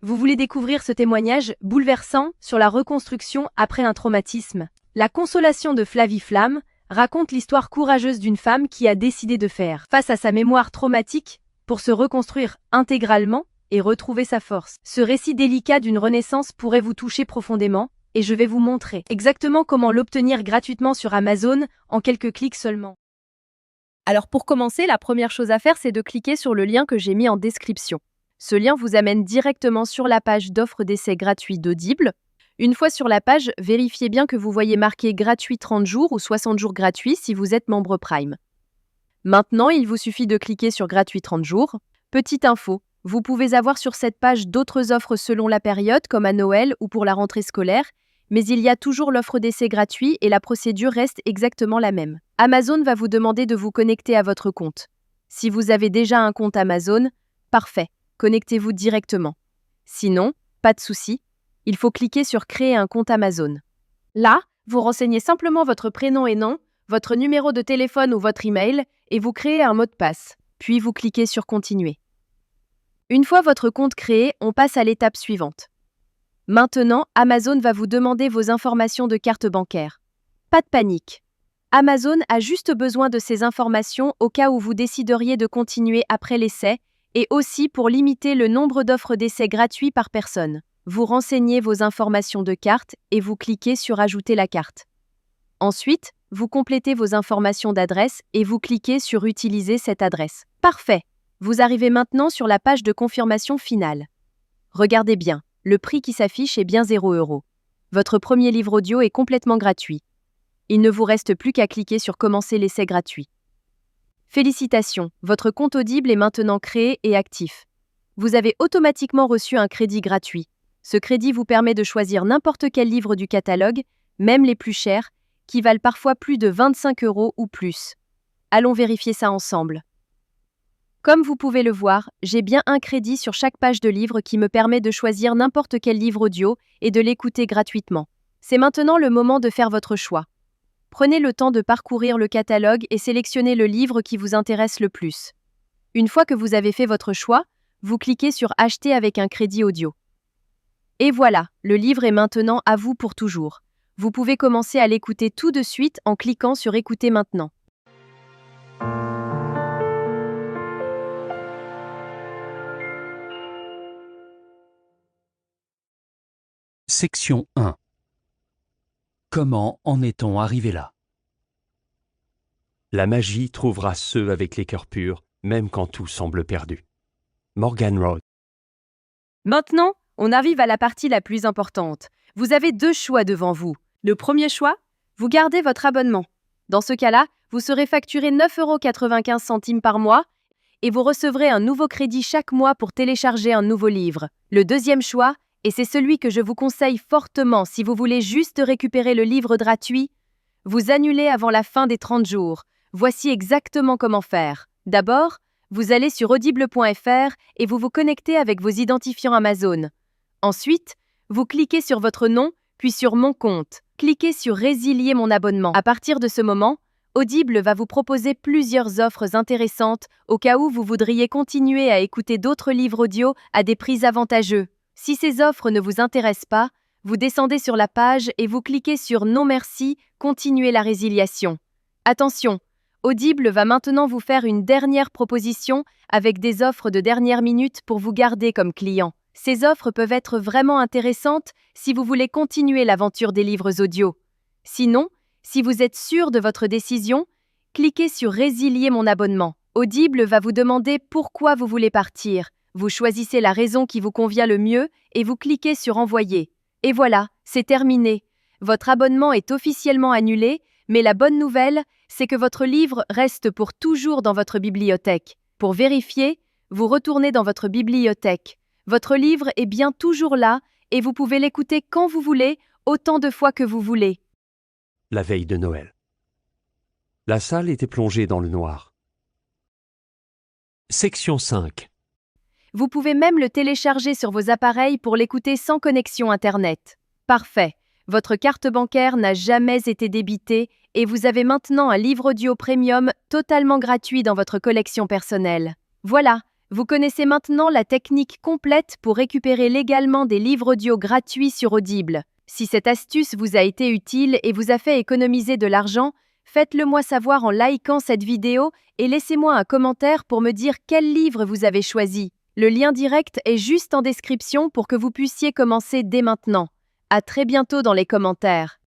Vous voulez découvrir ce témoignage bouleversant sur la reconstruction après un traumatisme? La consolation de Flavie Flamme raconte l'histoire courageuse d'une femme qui a décidé de faire face à sa mémoire traumatique pour se reconstruire intégralement et retrouver sa force. Ce récit délicat d'une renaissance pourrait vous toucher profondément, et je vais vous montrer exactement comment l'obtenir gratuitement sur Amazon en quelques clics seulement. Alors pour commencer, la première chose à faire, c'est de cliquer sur le lien que j'ai mis en description. Ce lien vous amène directement sur la page d'offre d'essai gratuit d'Audible. Une fois sur la page, vérifiez bien que vous voyez marqué gratuit 30 jours ou 60 jours gratuits si vous êtes membre Prime. Maintenant, il vous suffit de cliquer sur gratuit 30 jours. Petite info, vous pouvez avoir sur cette page d'autres offres selon la période, comme à Noël ou pour la rentrée scolaire, mais il y a toujours l'offre d'essai gratuit et la procédure reste exactement la même. Amazon va vous demander de vous connecter à votre compte. Si vous avez déjà un compte Amazon, parfait, connectez-vous directement. Sinon, pas de souci, il faut cliquer sur Créer un compte Amazon. Là, vous renseignez simplement votre prénom et nom, votre numéro de téléphone ou votre email et vous créez un mot de passe. Puis vous cliquez sur Continuer. Une fois votre compte créé, on passe à l'étape suivante. Maintenant, Amazon va vous demander vos informations de carte bancaire. Pas de panique. Amazon a juste besoin de ces informations au cas où vous décideriez de continuer après l'essai et aussi pour limiter le nombre d'offres d'essai gratuits par personne. Vous renseignez vos informations de carte et vous cliquez sur Ajouter la carte. Ensuite, vous complétez vos informations d'adresse et vous cliquez sur Utiliser cette adresse. Parfait. Vous arrivez maintenant sur la page de confirmation finale. Regardez bien. Le prix qui s'affiche est bien 0 €. Votre premier livre audio est complètement gratuit. Il ne vous reste plus qu'à cliquer sur Commencer l'essai gratuit. Félicitations, votre compte Audible est maintenant créé et actif. Vous avez automatiquement reçu un crédit gratuit. Ce crédit vous permet de choisir n'importe quel livre du catalogue, même les plus chers, qui valent parfois plus de 25 € ou plus. Allons vérifier ça ensemble. Comme vous pouvez le voir, j'ai bien un crédit sur chaque page de livre qui me permet de choisir n'importe quel livre audio et de l'écouter gratuitement. C'est maintenant le moment de faire votre choix. Prenez le temps de parcourir le catalogue et sélectionnez le livre qui vous intéresse le plus. Une fois que vous avez fait votre choix, vous cliquez sur Acheter avec un crédit audio. Et voilà, le livre est maintenant à vous pour toujours. Vous pouvez commencer à l'écouter tout de suite en cliquant sur Écouter maintenant. Section 1. Comment en est-on arrivé là? La magie trouvera ceux avec les cœurs purs, même quand tout semble perdu. Morgan Road. Maintenant, on arrive à la partie la plus importante. Vous avez deux choix devant vous. Le premier choix, vous gardez votre abonnement. Dans ce cas-là, vous serez facturé 9,95 € par mois et vous recevrez un nouveau crédit chaque mois pour télécharger un nouveau livre. Le deuxième choix, et c'est celui que je vous conseille fortement si vous voulez juste récupérer le livre gratuit, vous annulez avant la fin des 30 jours. Voici exactement comment faire. D'abord, vous allez sur audible.fr et vous vous connectez avec vos identifiants Amazon. Ensuite, vous cliquez sur votre nom, puis sur Mon compte. Cliquez sur Résilier mon abonnement. À partir de ce moment, Audible va vous proposer plusieurs offres intéressantes au cas où vous voudriez continuer à écouter d'autres livres audio à des prix avantageux. Si ces offres ne vous intéressent pas, vous descendez sur la page et vous cliquez sur Non merci, continuer la résiliation. Attention, Audible va maintenant vous faire une dernière proposition avec des offres de dernière minute pour vous garder comme client. Ces offres peuvent être vraiment intéressantes si vous voulez continuer l'aventure des livres audio. Sinon, si vous êtes sûr de votre décision, cliquez sur Résilier mon abonnement. Audible va vous demander pourquoi vous voulez partir. Vous choisissez la raison qui vous convient le mieux et vous cliquez sur Envoyer. Et voilà, c'est terminé. Votre abonnement est officiellement annulé, mais la bonne nouvelle, c'est que votre livre reste pour toujours dans votre bibliothèque. Pour vérifier, vous retournez dans votre bibliothèque. Votre livre est bien toujours là et vous pouvez l'écouter quand vous voulez, autant de fois que vous voulez. La veille de Noël. La salle était plongée dans le noir. Section 5. Vous pouvez même le télécharger sur vos appareils pour l'écouter sans connexion Internet. Parfait. Votre carte bancaire n'a jamais été débitée et vous avez maintenant un livre audio premium totalement gratuit dans votre collection personnelle. Voilà, Vous connaissez maintenant la technique complète pour récupérer légalement des livres audio gratuits sur Audible. Si cette astuce vous a été utile et vous a fait économiser de l'argent, faites-le moi savoir en likant cette vidéo et laissez-moi un commentaire pour me dire quel livre vous avez choisi. Le lien direct est juste en description pour que vous puissiez commencer dès maintenant. À très bientôt dans les commentaires.